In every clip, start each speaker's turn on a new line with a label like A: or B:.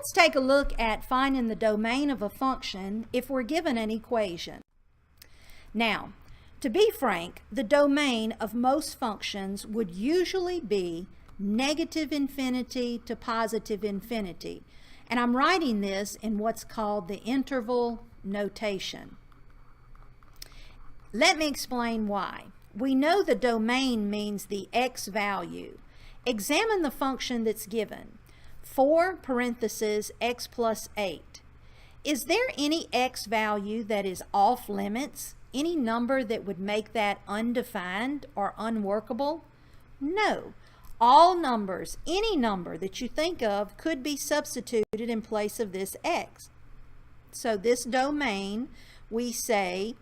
A: let's take a look at finding the domain of a function if we're given an equation. Now, to be frank, the domain of most functions would usually be negative infinity to positive infinity. And I'm writing this in what's called the interval notation. Let me explain why. We know the domain means the x value. Examine the function that's given. 4 parentheses x plus 8. Is there any x value that is off limits? Any number that would make that undefined or unworkable? No. All numbers, any number that you think of, could be substituted in place of this x. So this domain, we say,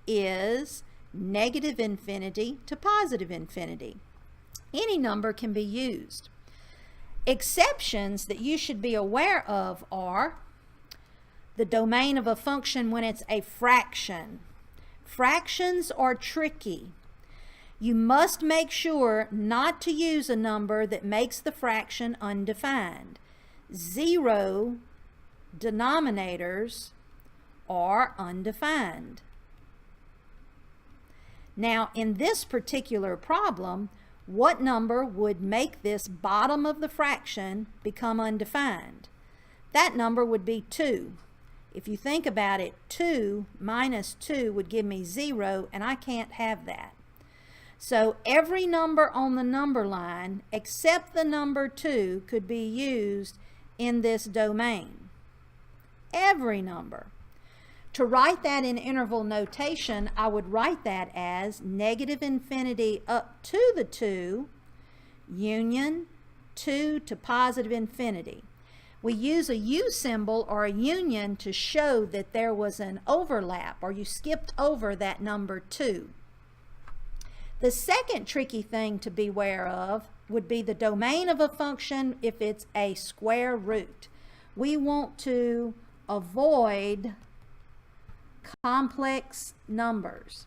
A: is negative infinity to positive infinity. Any number can be used. Exceptions that you should be aware of are the domain of a function when it's a fraction. Fractions are tricky. You must make sure not to use a number that makes the fraction undefined. 0 denominators are undefined. Now, in this particular problem, what number would make this bottom of the fraction become undefined? That number would be 2. If you think about it, 2 minus 2 would give me 0, and I can't have that. So every number on the number line except the number 2 could be used in this domain. Every number. To write that in interval notation, I would write that as negative infinity up to the 2, union 2 to positive infinity. We use a U symbol or a union to show that there was an overlap, or you skipped over that number 2. The second tricky thing to beware of would be the domain of a function if it's a square root. We want to avoid complex numbers.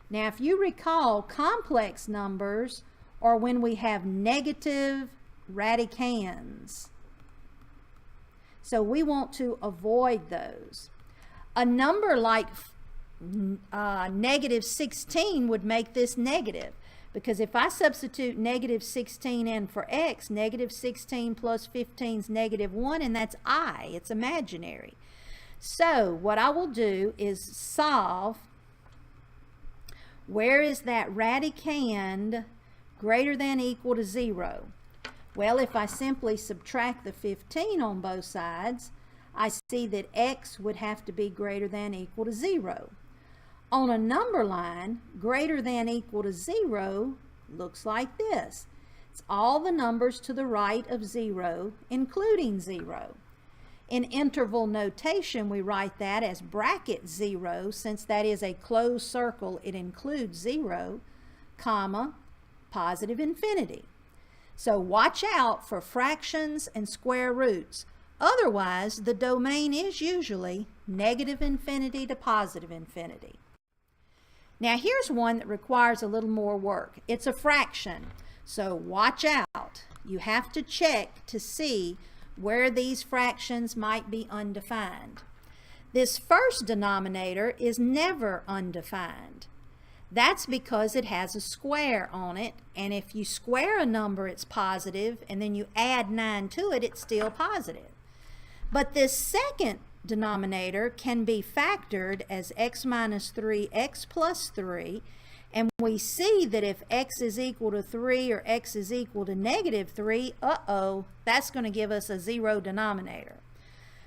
A: Now, if you recall, complex numbers are when we have negative radicands. So we want to avoid those. A number like negative 16 would make this negative, because if I substitute negative 16 in for x, negative 16 plus 15 is negative 1, and that's I. It's imaginary. So what I will do is solve where is that radicand greater than or equal to 0. Well, if I simply subtract the 15 on both sides, I see that x would have to be greater than or equal to 0. On a number line, greater than or equal to 0 looks like this. It's all the numbers to the right of 0, including 0. In interval notation, we write that as bracket 0, since that is a closed circle, it includes 0, comma, positive infinity. So watch out for fractions and square roots. Otherwise, the domain is usually negative infinity to positive infinity. Now here's one that requires a little more work. It's a fraction, so watch out. You have to check to see where these fractions might be undefined. This first denominator is never undefined. That's because it has a square on it, and if you square a number, it's positive, and then you add 9 to it, it's still positive. But this second denominator can be factored as x minus 3, x plus 3, and we see that if x is equal to 3 or x is equal to negative 3, that's going to give us a 0 denominator.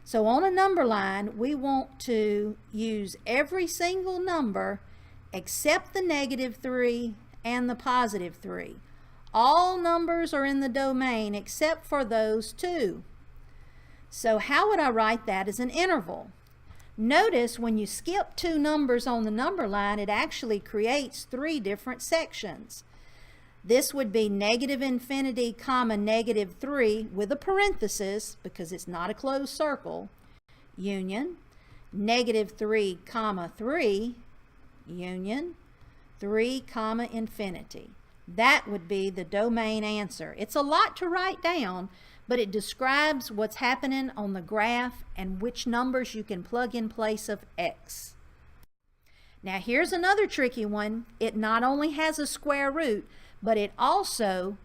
A: So on a number line, we want to use every single number except the negative 3 and the positive 3. All numbers are in the domain except for those two. So how would I write that as an interval? Notice when you skip 2 numbers on the number line, it actually creates 3 different sections. This would be negative infinity, comma, negative 3 with a parenthesis, because it's not a closed circle, union, negative 3, comma, 3, union, 3, comma, infinity. That would be the domain answer. It's a lot to write down, but it describes what's happening on the graph and which numbers you can plug in place of x. Now here's another tricky one. It not only has a square root, but it also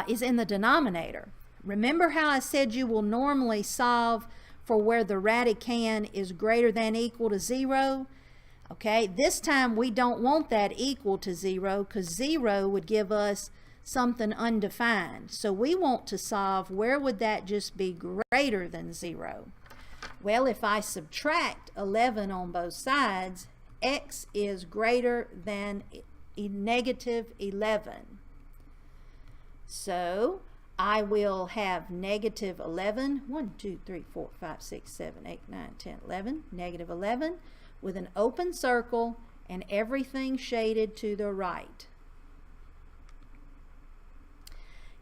A: is in the denominator. Remember how I said you will normally solve for where the radicand is greater than or equal to 0? Okay, this time we don't want that equal to 0 because 0 would give us something undefined. So we want to solve where would that just be greater than 0? Well, if I subtract 11 on both sides, x is greater than negative 11. So I will have negative 11, 1, 2, 3, 4, 5, 6, 7, 8, 9, 10, 11, negative 11 with an open circle and everything shaded to the right.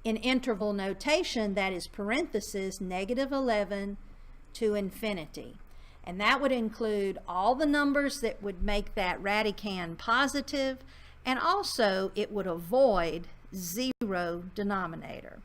A: In interval notation, that is parenthesis, negative 11 to infinity. And that would include all the numbers that would make that radicand positive, and also it would avoid 0 denominator.